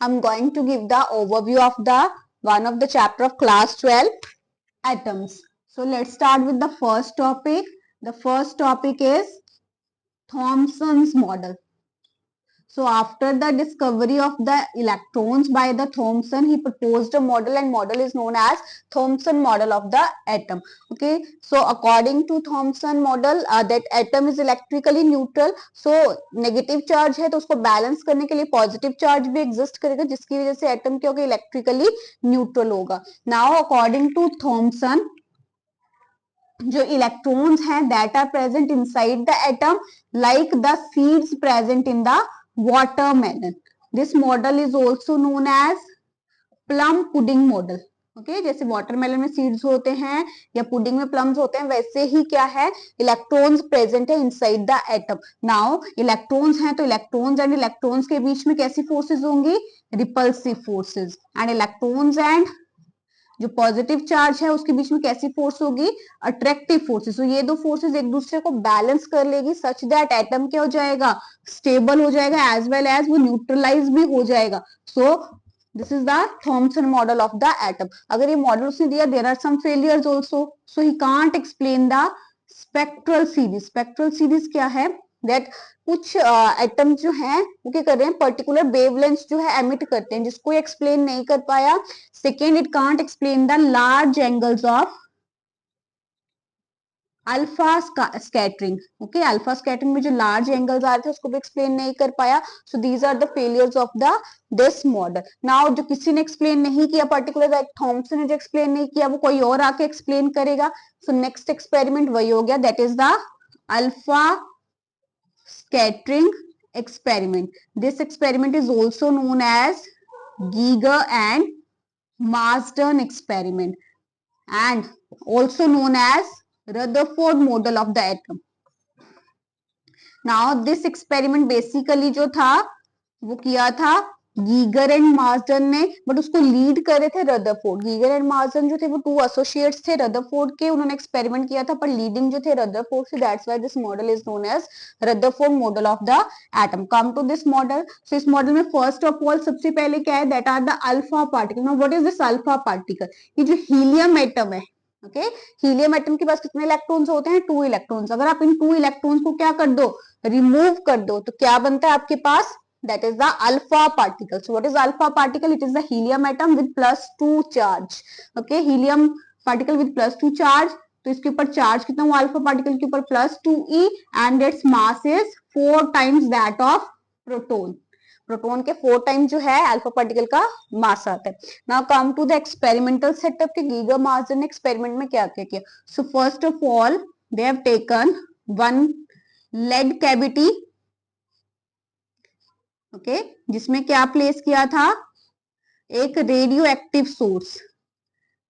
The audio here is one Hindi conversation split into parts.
I'm going to give the overview of the one of the chapter of class 12, atoms. So let's start with the first topic. The first topic is Thomson's model. So after the discovery of the electrons by the Thomson, he proposed a model, and model is known as Thomson model of the atom. Okay, so according to Thomson model, that atom is electrically neutral. So negative charge है तो उसको बैलेंस करने के लिए पॉजिटिव चार्ज भी एग्जिस्ट करेगा, जिसकी वजह से एटम क्या होगा, इलेक्ट्रिकली न्यूट्रल होगा. नाउ अकॉर्डिंग टू थॉमसन, जो इलेक्ट्रॉन्स हैं that are present inside the atom like the seeds present in the watermelon. This model is also known as plum pudding model. Okay, जैसे वाटरमेलन में सीड्स होते हैं या पुडिंग में प्लम्स होते हैं, वैसे ही क्या है, इलेक्ट्रॉन्स प्रेजेंट है inside the atom. Now electrons हैं तो इलेक्ट्रॉन्स एंड इलेक्ट्रॉन्स के बीच में कैसी फोर्सेस होंगी, repulsive forces. And electrons and जो पॉजिटिव चार्ज है उसके बीच में कैसी फोर्स होगी, अट्रैक्टिव फोर्सेस. तो ये दो फोर्सेस एक दूसरे को बैलेंस कर लेगी सच दैट एटम क्या हो जाएगा, स्टेबल हो जाएगा, एज वेल एज वो न्यूट्रलाइज भी हो जाएगा. So this is the Thomson model of the atom. अगर ये मॉडल उसने दिया, there are some failures also, so he can't explain the spectral series. Spectral series क्या है, दैट कुछ एटम जो हैं वो क्या कर रहे हैं, पर्टिकुलर वेवलेंथ जो है एमिट करते हैं, जिसको एक्सप्लेन नहीं कर पाया. Second, it can't explain the large angles of alpha scattering. Okay, alpha scattering में जो लार्ज एंगल्स आ रहे थे उसको भी एक्सप्लेन नहीं कर पाया. So these are the failures of the this model. Now जो किसी ने एक्सप्लेन नहीं किया, पर्टिकुलर थॉमसन ने जो एक्सप्लेन नहीं किया, वो कोई और आके एक्सप्लेन करेगा. सो नेक्स्ट एक्सपेरिमेंट वही हो गया, that is the alpha scattering experiment. This experiment is also known as Geiger and Marsden experiment and also known as Rutherford model of the atom. Now this experiment basically जो था वो किया था गीगर एंड मार्सडन ने, बट उसको लीड कर रहे थे रदरफोर्ड. गीगर एंड मार्सडन जो थे वो टू एसोसिएट्स थे रदरफोर्ड के, उन्होंने एक्सपेरिमेंट किया था, पर लीडिंग जो थे रदरफोर्ड से. That's why this model is known as Rutherford model of the atom. Come to this model. So इस मॉडल में फर्स्ट ऑफ ऑल सबसे पहले क्या है, that are the alpha particle. Now what is this alpha particle, ये जो हीलियम एटम है, ओके, हीलियम एटम के पास कितने इलेक्ट्रॉन्स होते हैं, 2 इलेक्ट्रॉन्स. अगर आप इन 2 इलेक्ट्रॉन्स को क्या कर दो, रिमूव कर दो, तो क्या बनता है आपके पास, that is the alpha particle. So what is alpha particle? It is the helium atom with +2 charge. Okay, helium particle with +2 charge. तो इसके ऊपर चार्ज कितना हुआ अल्फा पार्टिकल के ऊपर, +2e, and its mass is 4 times that of proton. Proton के 4 टाइम्स जो है अल्फा पार्टिकल का मास आता है. Now come to the experimental setup के गीगर मार्सडन ने एक्सपेरिमेंट में क्या क्या किया. So first of all they have taken one lead cavity, okay, जिसमें क्या प्लेस किया था, एक radioactive source.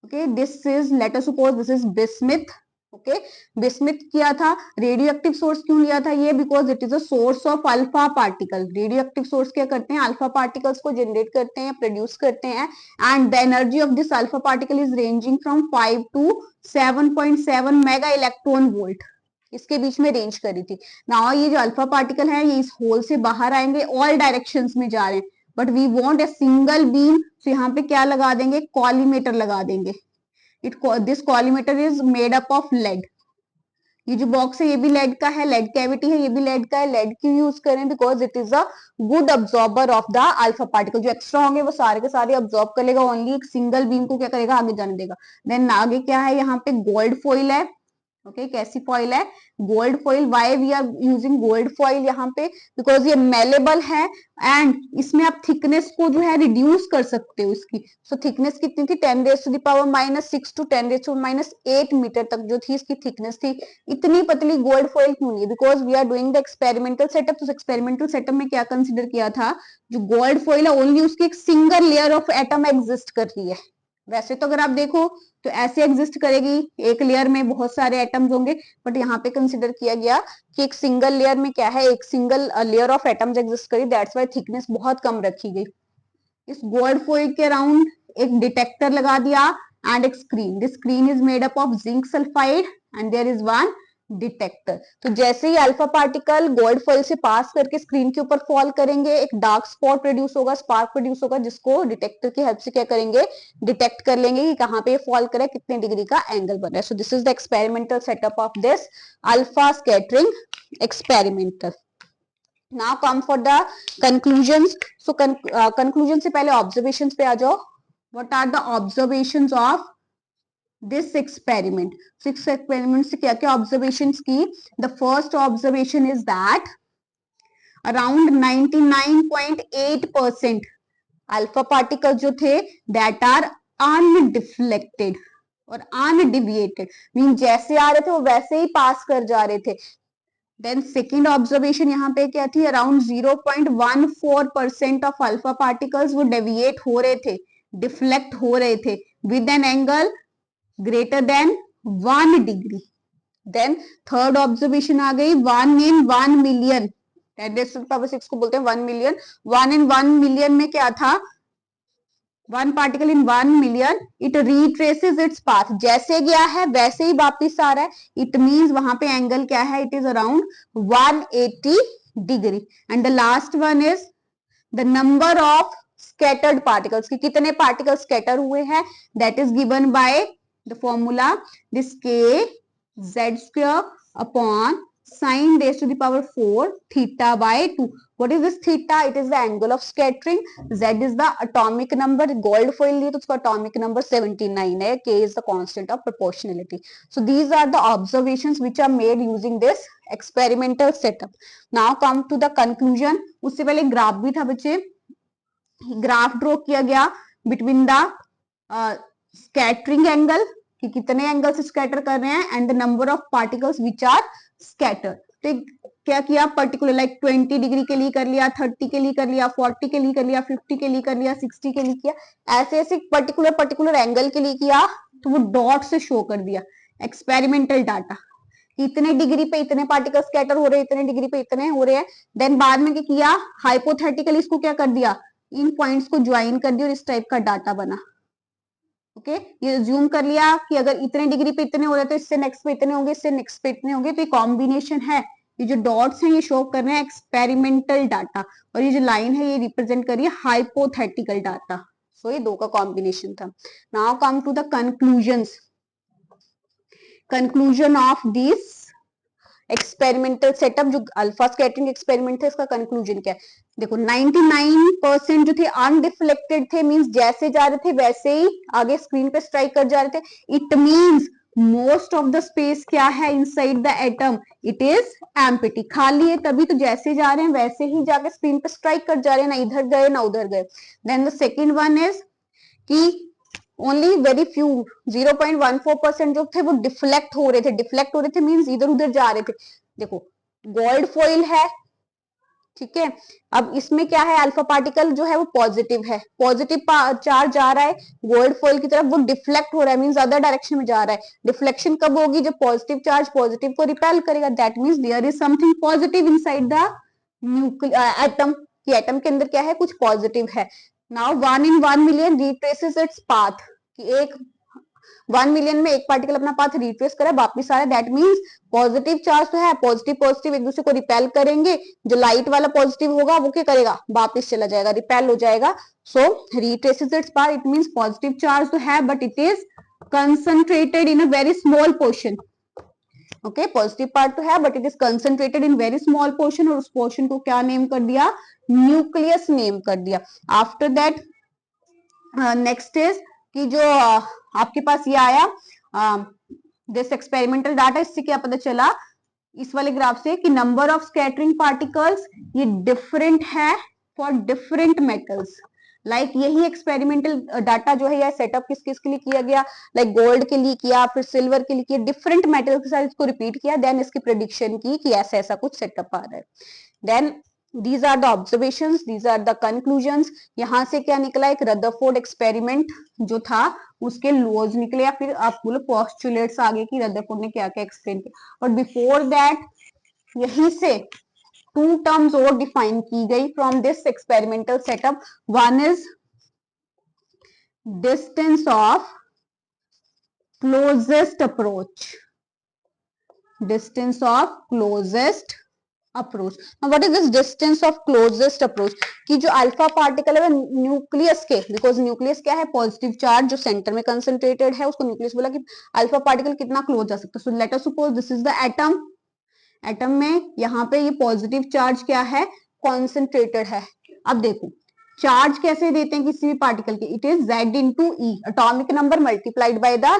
Okay, this is, let us suppose this is bismuth. Okay, bismuth किया था. रेडियो एक्टिव सोर्स क्यों लिया था ये, because it is a source of alpha particle. Radioactive source क्या करते हैं, अल्फा पार्टिकल्स को जनरेट करते हैं, प्रोड्यूस करते हैं. And the energy of this alpha particle is ranging from 5 to 7.7 mega electron volt. इसके बीच में रेंज करी थी. नाउ ये जो अल्फा पार्टिकल है ये इस होल से बाहर आएंगे, ऑल डायरेक्शंस में जा रहे हैं, but we want a single beam. तो यहाँ पे क्या लगा देंगे, कॉलीमेटर लगा देंगे. This collimator is made up of lead. ये जो बॉक्स है ये भी लेड का है, लेड कैविटी है ये भी लेड का है. लेड क्यों यूज करें, because it is a good absorber of the alpha particle. जो एक्स्ट्रा होंगे वो सारे के सारे अब्जॉर्ब कर लेगा, ओनली एक सिंगल बीम को क्या करेगा, आगे जाने देगा. देन आगे क्या है, यहाँ पे गोल्ड फॉइल है. ओके, कैसी फॉइल है, gold foil. Why we are using gold foil यहाँ पे, बिकॉज ये मेलेबल है एंड इसमें आप थिकनेस को जो है रिड्यूस कर सकते हो इसकी. सो थिकनेस कितनी थी, 10⁻⁻⁶ to 10⁻⁸ मीटर तक जो थी इसकी थिकनेस थी. इतनी पतली गोल्ड फॉइल क्यों नहीं है, because we are doing the experimental setup. तो एक्सपेरिमेंटल सेटअप में क्या कंसिडर किया था, जो गोल्ड फॉइल है ओनली उसकी एक single layer of atom exist कर रही है. वैसे तो अगर आप देखो तो ऐसे एग्जिस्ट करेगी, एक लेयर में बहुत सारे एटम्स होंगे, बट यहाँ पे कंसिडर किया गया कि एक सिंगल लेयर में क्या है, एक single layer of atoms exist करी. दैट्स व्हाई थिकनेस बहुत कम रखी गई. इस गोल्ड फॉइल के अराउंड एक डिटेक्टर लगा दिया एंड एक screen. This screen is made up of zinc sulphide and there is one detector. तो जैसे ही अल्फा पार्टिकल गोल्ड फॉइल से पास करके स्क्रीन के ऊपर फॉल करेंगे, एक डार्क स्पॉट प्रोड्यूस होगा, स्पार्क प्रोड्यूस होगा, जिसको डिटेक्टर की हेल्प से क्या करेंगे, डिटेक्ट कर लेंगे कि कहाँ पे फॉल करे, कितने डिग्री का एंगल बन रहा है। So this is the experimental setup of this alpha scattering experimental. Now come for the conclusions. So conclusion से पहले ऑब्जर्वेशंस पे आ जाओ। What are the observations of this experiment? Six experiment से क्या क्या ऑब्जर्वेशन की? The first observation is that around 99.8% alpha particle जो थे दैट आर अनडिफ्लेक्टेड और अनडिविएटेड, मीन जैसे आ रहे थे वो वैसे ही पास कर जा रहे थे। देन सेकेंड ऑब्जर्वेशन यहाँ पे क्या थी? अराउंड 0.14% ऑफ अल्फा पार्टिकल्स वो डेविएट हो रहे थे, डिफ्लेक्ट हो रहे थे with an angle greater than 1 degree. Then third observation आ गई 1 in 1 million, 10⁻⁶ को बोलते हैं 1 million। 1 in 1 million में क्या था? 1 particle in 1 million, it retraces its path, जैसे गया है वैसे ही वापिस आ रहा है। It means वहां पे एंगल क्या है? It is around 180 degree. And the last one is the number of scattered particles, कि कितने particles scatter हुए हैं, that is given by the formula this k z square upon sin raised to the power 4 theta by 2. What is this theta? It is the angle of scattering. Z is the atomic number, gold foil लिए तो उसका atomic number 79 है, k is the constant of proportionality. So these are the observations which are made using this experimental setup. Now come to the conclusion. उससे पहले ग्राफ भी था बच्चे, ग्राफ ड्रॉ किया गया बिटवीन द स्कैटरिंग एंगल, कि कितने एंगल से स्कैटर कर रहे हैं, and the number of particles which are scatter. तो क्या किया? पर्टिकुलर लाइक 20 डिग्री के लिए कर लिया, 30 के लिए कर लिया, 40 के लिए कर लिया, 50 के लिए कर लिया, 60 के लिए किया, ऐसे ऐसे पर्टिकुलर एंगल के लिए किया, तो वो डॉट से शो कर दिया एक्सपेरिमेंटल डाटा, इतने डिग्री पे इतने पार्टिकल स्कैटर हो रहे हैं, इतने डिग्री पे इतने हो रहे हैं। देन बाद में क्या किया? हाइपोथेटिकली इसको क्या कर दिया? इन पॉइंट्स को ज्वाइन कर दिया और इस टाइप का डाटा बना। ओके, ये ज्यूम कर लिया कि अगर इतने डिग्री पे इतने हो रहे तो इससे नेक्स्ट पे इतने होंगे, इससे नेक्स्ट पे इतने होंगे, तो ये कॉम्बिनेशन है। ये जो डॉट्स हैं ये शो कर रहे हैं एक्सपेरिमेंटल डाटा, और ये जो लाइन है ये रिप्रेजेंट कर रही है हाइपोथेटिकल डाटा। सो ये दो का कॉम्बिनेशन था। Now come to the conclusions. Conclusion of this experimental setup, जो अल्फा स्कैटरिंग एक्सपेरिमेंट है, इसका कंक्लूजन क्या है? देखो 99% जो थे अनडिफ्लेक्टेड थे, मींस जैसे जा रहे थे वैसे ही आगे स्क्रीन पे स्ट्राइक कर जा रहे थे। It means most of the space क्या है inside the atom? It is empty, खाली है, तभी तो जैसे जा रहे हैं वैसे ही जाके स्क्रीन पे स्ट्राइक कर जा रहे हैं, ना इधर गए ना उधर गए। Then the second one is कि ओनली वेरी फ्यू 0.14% जो थे वो डिफ्लेक्ट हो रहे थे। डिफ्लेक्ट हो रहे थे मींस इधर उधर जा रहे थे। देखो गोल्ड फॉइल है, ठीक है, अब इसमें क्या है? अल्फा पार्टिकल जो है वो पॉजिटिव है, पॉजिटिव चार्ज जा रहा है गोल्ड फॉइल की तरफ, वो डिफ्लेक्ट हो रहा है, मींस अदर डायरेक्शन में जा रहा है। डिफ्लेक्शन कब होगी? जब पॉजिटिव चार्ज पॉजिटिव को रिपेल करेगा, that means there is something positive inside the atom, कि एटम के अंदर क्या है? कुछ पॉजिटिव है। Now 1 in 1 million retraces its path, कि एक 1 मिलियन में एक पार्टिकल अपना पाथ रिट्रेस करे, वापिस आ रहा है, दैट मींस पॉजिटिव चार्ज तो है, पॉजिटिव पॉजिटिव एक दूसरे को रिपेल करेंगे, जो लाइट वाला पॉजिटिव होगा वो क्या करेगा? वापिस चला जाएगा, रिपेल हो जाएगा। So retraces its path, it means positive charge तो है but it is concentrated in a very small portion. Okay, positive part तो है but it is concentrated in very small portion, और उस पोर्शन को क्या नेम कर दिया? न्यूक्लियस नेम कर दिया। आफ्टर दैट नेक्स्ट इज कि जो आपके पास ये आया दिस एक्सपेरिमेंटल डाटा, इससे क्या पता चला इस वाले ग्राफ से कि नंबर ऑफ स्कैटरिंग पार्टिकल्स ये डिफरेंट है फॉर डिफरेंट मेटल्स। लाइक यही एक्सपेरिमेंटल डाटा जो है या सेटअप किस किस के लिए किया गया? लाइक गोल्ड के लिए किया, फिर सिल्वर के लिए किया, डिफरेंट मेटल के साथ इसको रिपीट किया, देन इसकी प्रेडिक्शन की कि ऐसा ऐसा कुछ सेटअप आ रहा है। Then these are the observations, these are the conclusions। यहां से क्या निकला? एक रदरफोर्ड एक्सपेरिमेंट जो था उसके लॉज निकले, या फिर आप बोलो पोस्टुलेट्स आगे की रदरफोर्ड ने क्या क्या एक्सप्लेन किया। और बिफोर दैट यहीं से 2 टर्म्स और डिफाइन की गई from this experimental setup. One is distance of closest approach, distance of closest approach. Now what is this distance of closest approach? कि जो अल्फा पार्टिकल है वो न्यूक्लियस के, बिकॉज न्यूक्लियस क्या है, पॉजिटिव चार्ज जो सेंटर में कंसंट्रेटेड है उसको न्यूक्लियस बोला कि अल्फा पार्टिकल कितना क्लोज जा सकता है. So let us suppose this is the atom. Atom में यहाँ पे ये पॉजिटिव चार्ज क्या है, कॉन्सेंट्रेटेड है. अब देखो चार्ज कैसे देते हैं किसी भी पार्टिकल के, it is Z into E, atomic number multiplied by the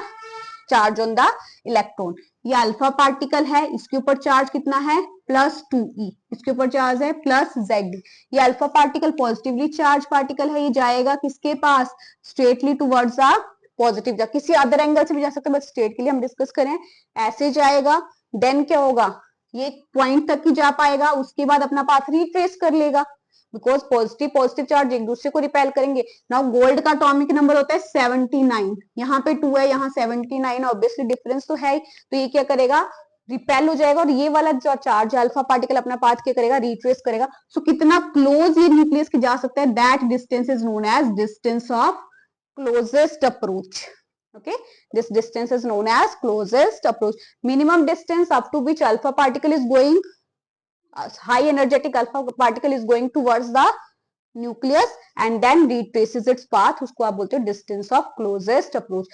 charge on the electron. ये अल्फा पार्टिकल है, इसके ऊपर चार्ज कितना है, +2e, इसके ऊपर चार्ज है +Zd. ये alpha particle positively charge particle है, ये जाएगा किसके पास, स्ट्रेटली टुवर्ड्स द पॉजिटिव. जा किसी अदर एंगल से भी जा सकता है, बट स्ट्रेट के लिए हम डिस्कस करें, ऐसे जाएगा. देन क्या होगा, ये पॉइंट तक ही जा पाएगा, उसके बाद अपना पाथ रिट्रेस कर लेगा, बिकॉज पॉजिटिव पॉजिटिव चार्ज एक दूसरे को रिपेल करेंगे. नाउ गोल्ड का एटॉमिक नंबर होता है 79, यहाँ पे 2 है, यहाँ 79, ऑब्वियसली डिफरेंस तो है ही. तो ये क्या करेगा, रिपेल हो जाएगा, और ये वाला जो चार्ज अल्फा पार्टिकल अपना पाथ क्या करेगा, रिट्रेस करेगा. सो कितना क्लोज ये न्यूक्लियस के जा सकता है, that distance is known as distance of closest approach. Okay, this distance is known as closest approach. Minimum distance up to which alpha particle is going, high energetic alpha particle is going towards the nucleus and then retraces its path, उसको आप बोलते हो distance of closest approach.